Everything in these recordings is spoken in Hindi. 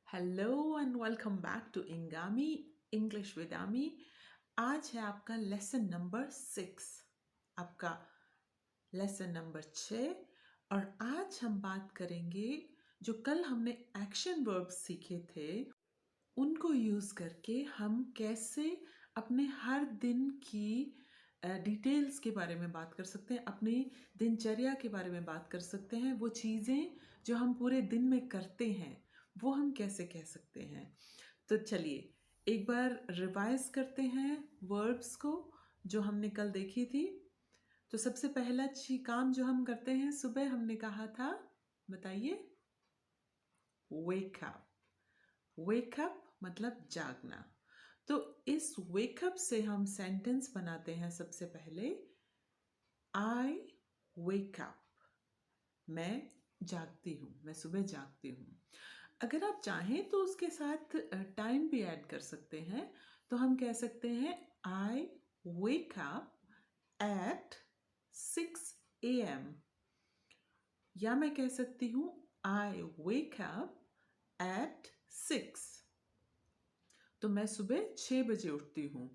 Hello and welcome back to इंगामी इंग्लिश विद आमी। आज है आपका लेसन नंबर 6, आपका लेसन नंबर 6। और आज हम बात करेंगे जो कल हमने एक्शन वर्ब्स सीखे थे उनको यूज़ करके हम कैसे अपने हर दिन की डिटेल्स के बारे में बात कर सकते हैं, अपनी दिनचर्या के बारे में बात कर सकते हैं। वो चीज़ें जो हम पूरे दिन में करते हैं वो हम कैसे कह सकते हैं। तो चलिए एक बार रिवाइज करते हैं वर्ब्स को जो हमने कल देखी थी। तो सबसे पहला काम जो हम करते हैं सुबह हमने कहा था, बताइए। Wake up. वेक अप मतलब जागना। तो इस वेकअप से हम सेंटेंस बनाते हैं। सबसे पहले आई वेक अप, मैं जागती हूँ, मैं सुबह जागती हूँ। अगर आप चाहें तो उसके साथ टाइम भी ऐड कर सकते हैं। तो हम कह सकते हैं I wake up at 6 AM, या मैं कह सकती हूँ आई वेक अप एट 6। तो मैं सुबह 6 बजे उठती हूँ।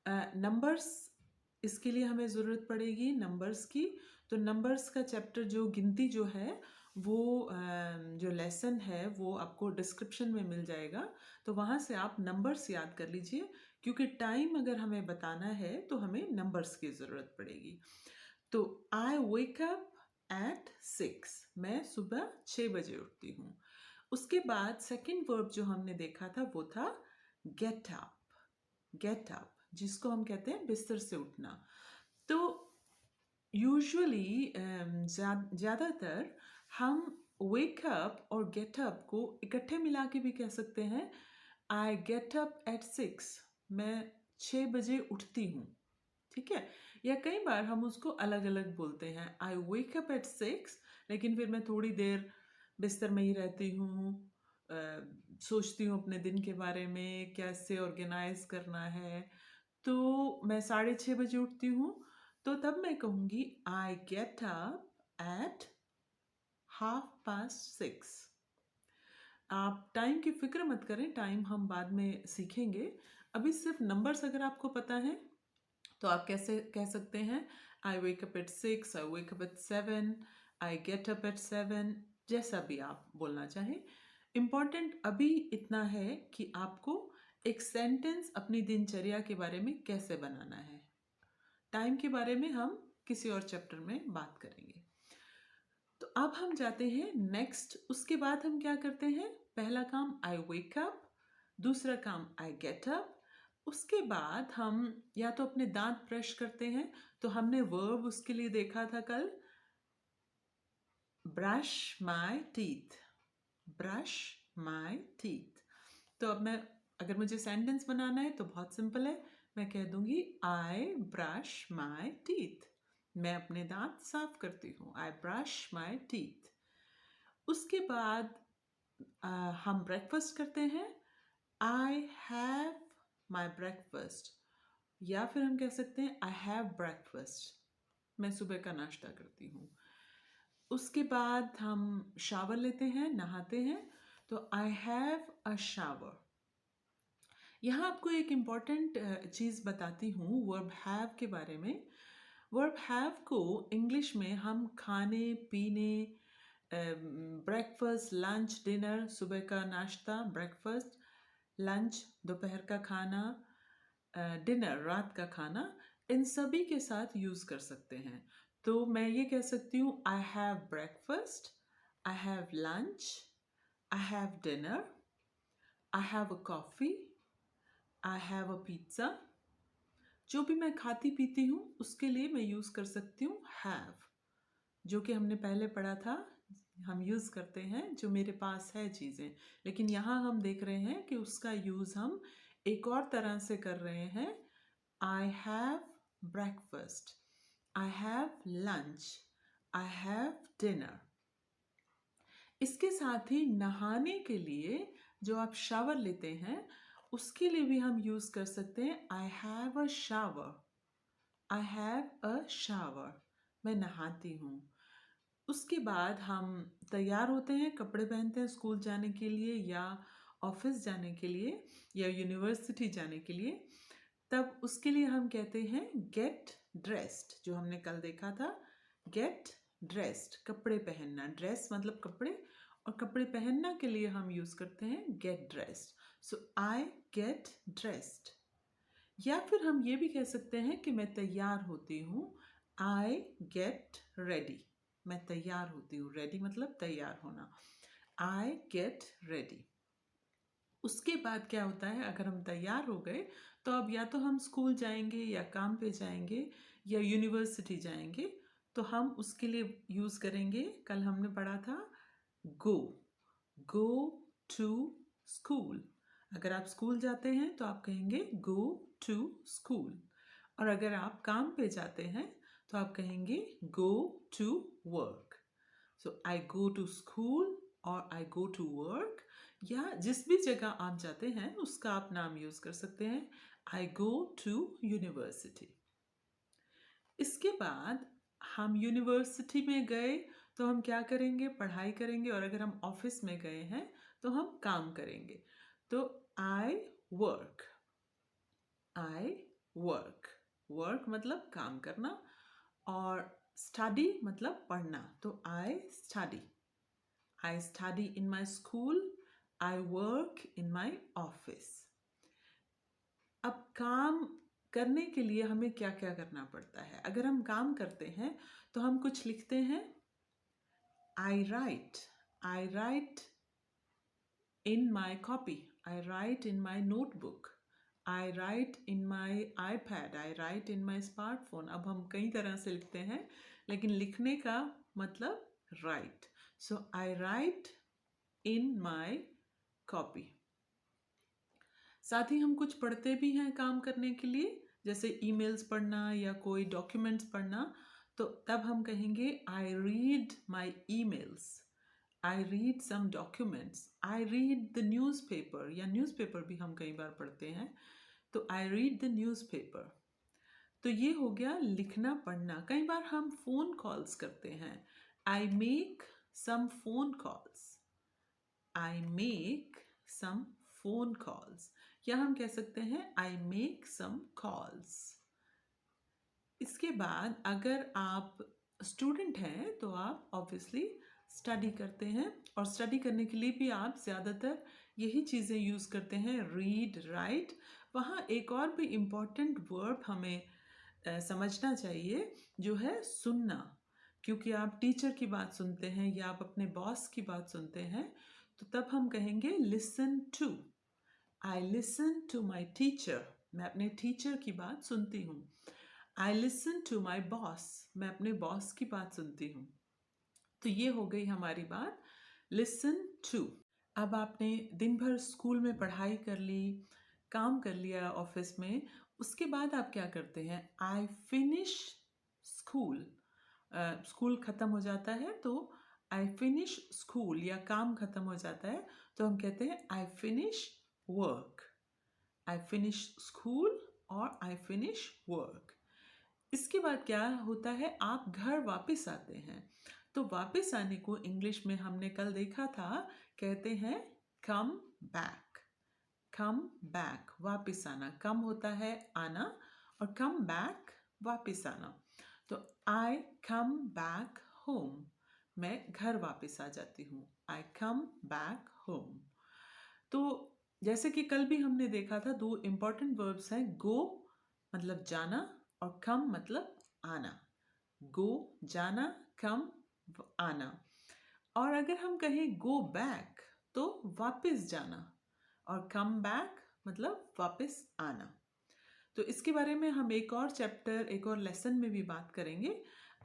नंबर्स, इसके लिए हमें ज़रूरत पड़ेगी नंबर्स की। तो नंबर्स का चैप्टर जो गिनती जो है वो जो लेसन है वो आपको डिस्क्रिप्शन में मिल जाएगा। तो वहाँ से आप नंबर्स याद कर लीजिए, क्योंकि टाइम अगर हमें बताना है तो हमें नंबर्स की ज़रूरत पड़ेगी। तो आई वेक अप एट 6, मैं सुबह 6 बजे उठती हूँ। उसके बाद सेकंड वर्ब जो हमने देखा था वो था गेट अप। गेट अप जिसको हम कहते हैं बिस्तर से उठना। तो यूजुअली ज़्यादातर हम वेक अप और गेट अप को इकट्ठे मिला के भी कह सकते हैं। आई गेट अप एट 6, मैं 6 बजे उठती हूँ। ठीक है। या कई बार हम उसको अलग अलग बोलते हैं, आई वेक अप एट 6, लेकिन फिर मैं थोड़ी देर बिस्तर में ही रहती हूँ, सोचती हूँ अपने दिन के बारे में, कैसे ऑर्गेनाइज करना है। तो मैं 6:30 बजे उठती हूँ। तो तब मैं कहूँगी आई गेट अप एट 6:30। आप टाइम की फिक्र मत करें, टाइम हम बाद में सीखेंगे। अभी सिर्फ नंबर्स अगर आपको पता है तो आप कैसे कह सकते हैं, I wake up at 6, I wake up at 7, I get up at 7, जैसा भी आप बोलना चाहें। इम्पॉर्टेंट अभी इतना है कि आपको एक सेंटेंस अपनी दिनचर्या के बारे में कैसे बनाना है। टाइम के बारे में हम किसी और चैप्टर में बात करेंगे। तो अब हम जाते हैं नेक्स्ट। उसके बाद हम क्या करते हैं, पहला काम आई वेक अप, दूसरा काम आई गेट अप। उसके बाद हम या तो अपने दांत ब्रश करते हैं। तो हमने वर्ब उसके लिए देखा था कल, brush my teeth. Brush my teeth. तो अब मैं, अगर मुझे सेंटेंस बनाना है तो बहुत सिंपल है, मैं कह दूंगी आई ब्रश माई टीथ, मैं अपने दांत साफ करती हूँ। I brush my teeth. उसके बाद हम ब्रेकफास्ट करते हैं, आई हैव माई ब्रेकफास्ट, या फिर हम कह सकते हैं आई हैव ब्रेकफास्ट, मैं सुबह का नाश्ता करती हूँ। उसके बाद हम शावर लेते हैं, नहाते हैं। तो आई हैव अ शावर। यहाँ आपको एक इम्पॉर्टेंट चीज़ बताती हूँ वर्ब हैव के बारे में। वर्ब हैव को इंग्लिश में हम खाने पीने, ब्रेकफास्ट, लंच, डिनर, सुबह का नाश्ता ब्रेकफास्ट, लंच दोपहर का खाना, डिनर रात का खाना, इन सभी के साथ यूज़ कर सकते हैं। तो मैं ये कह सकती हूँ I have breakfast, I have lunch, I have dinner, I have a coffee, I have a pizza. जो भी मैं खाती पीती हूँ उसके लिए मैं यूज़ कर सकती हूँ हैव, जो कि हमने पहले पढ़ा था। हम यूज़ करते हैं जो मेरे पास है चीज़ें, लेकिन यहाँ हम देख रहे हैं कि उसका यूज़ हम एक और तरह से कर रहे हैं। I have breakfast, I have lunch, I have dinner. इसके साथ ही नहाने के लिए जो आप शावर लेते हैं उसके लिए भी हम यूज़ कर सकते हैं आई have a shower. I have a shower, मैं नहाती हूँ। उसके बाद हम तैयार होते हैं, कपड़े पहनते हैं स्कूल जाने के लिए या ऑफिस जाने के लिए या यूनिवर्सिटी जाने के लिए, तब उसके लिए हम कहते हैं गेट ड्रेस्ड। जो हमने कल देखा था, गेट ड्रेस्ड, कपड़े पहनना। ड्रेस मतलब कपड़े, और कपड़े पहनना के लिए हम यूज़ करते हैं get dressed. So I get dressed. या फिर हम ये भी कह सकते हैं कि मैं तैयार होती हूँ, आई गेट रेडी। मैं तैयार होती हूँ, रेडी मतलब तैयार होना, आई गेट रेडी। उसके बाद क्या होता है, अगर हम तैयार हो गए तो अब या तो हम स्कूल जाएंगे या काम पे जाएंगे या यूनिवर्सिटी जाएंगे, तो हम उसके लिए यूज़ करेंगे, कल हमने पढ़ा था गो, गो टू स्कूल। अगर आप स्कूल जाते हैं तो आप कहेंगे गो टू स्कूल, और अगर आप काम पे जाते हैं तो आप कहेंगे go to work. So I go to school और आई गो टू वर्क, या जिस भी जगह आप जाते हैं उसका आप नाम यूज़ कर सकते हैं, आई गो टू यूनिवर्सिटी। इसके बाद हम यूनिवर्सिटी में गए तो हम क्या करेंगे, पढ़ाई करेंगे, और अगर हम ऑफिस में गए हैं तो हम काम करेंगे। तो I work, I work, work मतलब काम करना, और स्टडी मतलब पढ़ना, तो I study, I study in my school, I work in my office. अब काम करने के लिए हमें क्या क्या करना पड़ता है। अगर हम काम करते हैं तो हम कुछ लिखते हैं, I write in my copy, I write in my notebook, I write in my iPad, I write in my smartphone. अब हम कई तरह से लिखते हैं, लेकिन लिखने का मतलब right. So I write in my copy. साथ ही हम कुछ पढ़ते भी हैं काम करने के लिए, जैसे ईमेल्स पढ़ना या कोई डॉक्यूमेंट्स पढ़ना, तो तब हम कहेंगे I read my emails, I read some documents, I read the newspaper, या न्यूज़पेपर भी हम कई बार पढ़ते हैं, तो आई रीड द न्यूज़पेपर। तो ये हो गया लिखना पढ़ना। कई बार हम फ़ोन कॉल्स करते हैं, I make some phone calls, I make some phone calls, या हम कह सकते हैं आई मेक सम कॉल्स। इसके बाद अगर आप स्टूडेंट हैं तो आप ऑब्वियसली स्टडी करते हैं, और स्टडी करने के लिए भी आप ज़्यादातर यही चीज़ें यूज़ करते हैं, रीड, राइट। वहाँ एक और भी इम्पॉर्टेंट वर्ब हमें समझना चाहिए, जो है सुनना। क्योंकि आप टीचर की बात सुनते हैं या आप अपने बॉस की बात सुनते हैं, तो तब हम कहेंगे listen to, I listen to my teacher, मैं अपने टीचर की बात सुनती हूँ। I listen to my boss, मैं अपने बॉस की बात सुनती हूँ। तो ये हो गई हमारी बात, लिसन टू। अब आपने दिन भर स्कूल में पढ़ाई कर ली, काम कर लिया ऑफिस में, उसके बाद आप क्या करते हैं, आई फिनिश स्कूल। स्कूल ख़त्म हो जाता है तो आई फिनिश स्कूल, या काम ख़त्म हो जाता है तो हम कहते हैं I finish work, I finish school और आई फिनिश वर्क। इसके बाद क्या होता है, आप घर वापस आते हैं, तो वापस आने को इंग्लिश में हमने कल देखा था, कहते हैं कम बैक, कम बैक, वापस आना। कम होता है आना, और कम बैक वापस आना। तो आई कम बैक होम, मैं घर वापस आ जाती हूँ, आई कम बैक होम। तो जैसे कि कल भी हमने देखा था, दो इम्पॉर्टेंट वर्ब्स हैं, गो मतलब जाना और कम मतलब आना। गो जाना, कम आना। और अगर हम कहें गो बैक तो वापस जाना, और कम बैक मतलब वापस आना। तो इसके बारे में हम एक और चैप्टर, एक और लेसन में भी बात करेंगे।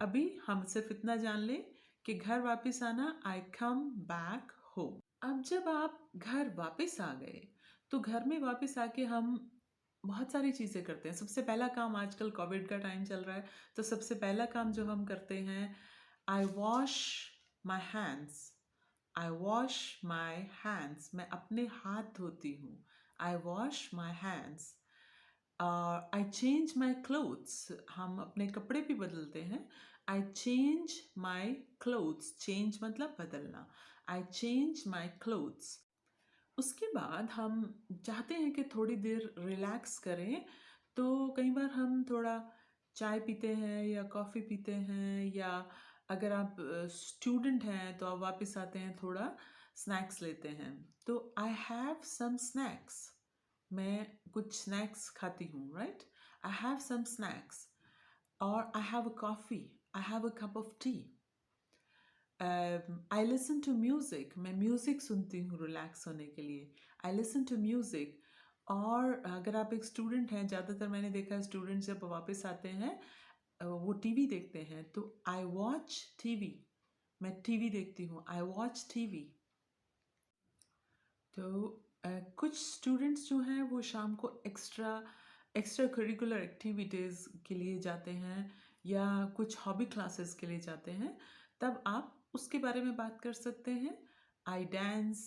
अभी हम सिर्फ इतना जान लें कि घर वापस आना, आई कम बैक होम। अब जब आप घर वापस आ गए तो घर में वापस आके हम बहुत सारी चीज़ें करते हैं। सबसे पहला काम, आजकल कोविड का टाइम चल रहा है, तो सबसे पहला काम जो हम करते हैं, I wash my hands, I wash my hands, मैं अपने हाथ धोती हूँ, I wash my hands. I change my clothes, हम अपने कपड़े भी बदलते हैं, I change my clothes, change मतलब बदलना, आई चेंज माई क्लोथ्स। उसके बाद हम चाहते हैं कि थोड़ी देर रिलैक्स करें, तो कई बार हम थोड़ा चाय पीते हैं या कॉफ़ी पीते हैं, या अगर आप स्टूडेंट हैं तो आप वापस आते हैं थोड़ा स्नैक्स लेते हैं। तो आई हैव सम स्नैक्स, मैं कुछ स्नैक्स खाती हूँ, right? I have some snacks, और I have a coffee, I have a cup of tea. I listen to music, मैं म्यूज़िक सुनती हूँ रिलैक्स होने के लिए। I listen to music. और अगर आप एक स्टूडेंट हैं, ज़्यादातर मैंने देखा है स्टूडेंट जब वापस आते हैं वो टीवी देखते हैं, तो आई वॉच टीवी, मैं टीवी देखती हूँ, आई वॉच टीवी। तो कुछ स्टूडेंट्स जो हैं वो शाम को एक्स्ट्रा करिकुलर एक्टिविटीज़ के लिए जाते हैं, या कुछ हॉबी क्लासेस के लिए जाते हैं, तब आप उसके बारे में बात कर सकते हैं। आई डांस,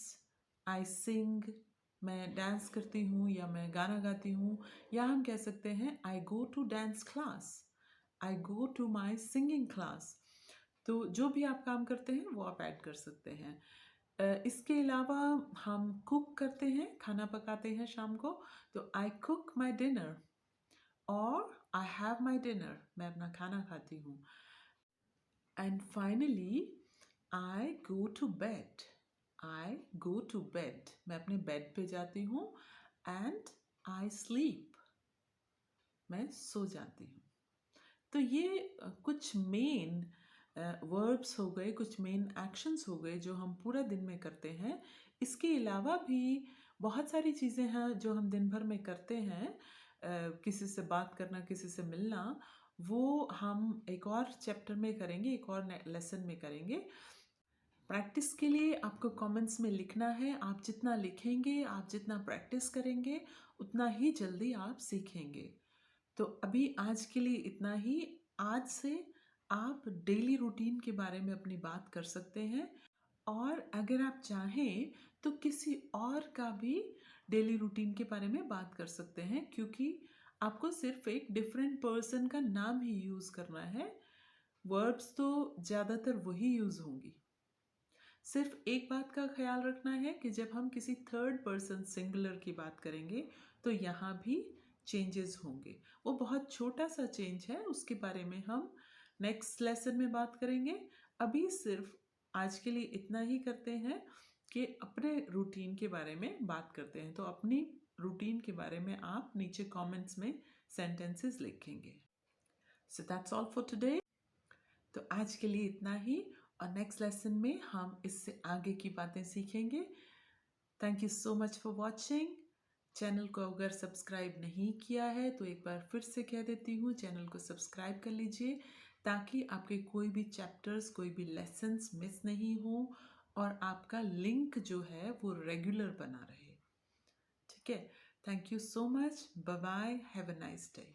आई सिंग, मैं डांस करती हूँ या मैं गाना गाती हूँ, या हम कह सकते हैं I go to dance class, I go to my singing class. तो जो भी आप काम करते हैं वो आप ऐड कर सकते हैं। इसके अलावा हम कुक करते हैं, खाना पकाते हैं शाम को, तो आई कुक माई डिनर, और आई हैव माई डिनर, मैं अपना खाना खाती हूँ। And finally I go to bed, I go to bed, मैं अपने बेड पे जाती हूँ। एंड आई स्लीप, मैं सो जाती हूँ। तो ये कुछ मेन वर्ब्स हो गए, कुछ मेन एक्शंस हो गए जो हम पूरा दिन में करते हैं। इसके अलावा भी बहुत सारी चीज़ें हैं जो हम दिन भर में करते हैं। किसी से बात करना, किसी से मिलना, वो हम एक और चैप्टर में करेंगे, एक और लेसन में करेंगे। प्रैक्टिस के लिए आपको कमेंट्स में लिखना है। आप जितना लिखेंगे, आप जितना प्रैक्टिस करेंगे, उतना ही जल्दी आप सीखेंगे। तो अभी आज के लिए इतना ही। आज से आप डेली रूटीन के बारे में अपनी बात कर सकते हैं, और अगर आप चाहें तो किसी और का भी डेली रूटीन के बारे में बात कर सकते हैं, क्योंकि आपको सिर्फ एक डिफरेंट पर्सन का नाम ही यूज़ करना है। वर्ब्स तो ज़्यादातर वही यूज़ होंगी। सिर्फ एक बात का ख्याल रखना है कि जब हम किसी थर्ड पर्सन सिंगुलर की बात करेंगे तो यहाँ भी चेंजेस होंगे। वो बहुत छोटा सा चेंज है, उसके बारे में हम नेक्स्ट लेसन में बात करेंगे। अभी सिर्फ आज के लिए इतना ही करते हैं कि अपने रूटीन के बारे में बात करते हैं। तो अपनी रूटीन के बारे में आप नीचे कमेंट्स में सेंटेंसेस लिखेंगे। So that's all for today. तो आज के लिए इतना ही, और नेक्स्ट लेसन में हम इससे आगे की बातें सीखेंगे। Thank you so much for watching. Channel को अगर सब्सक्राइब नहीं किया है तो एक बार फिर से कह देती हूँ, चैनल को सब्सक्राइब कर लीजिए, ताकि आपके कोई भी चैप्टर्स, कोई भी लेसन्स मिस नहीं हो, और आपका लिंक जो है वो रेगुलर बना रहे। ठीक है? Thank you so much. Bye bye. Have a nice day.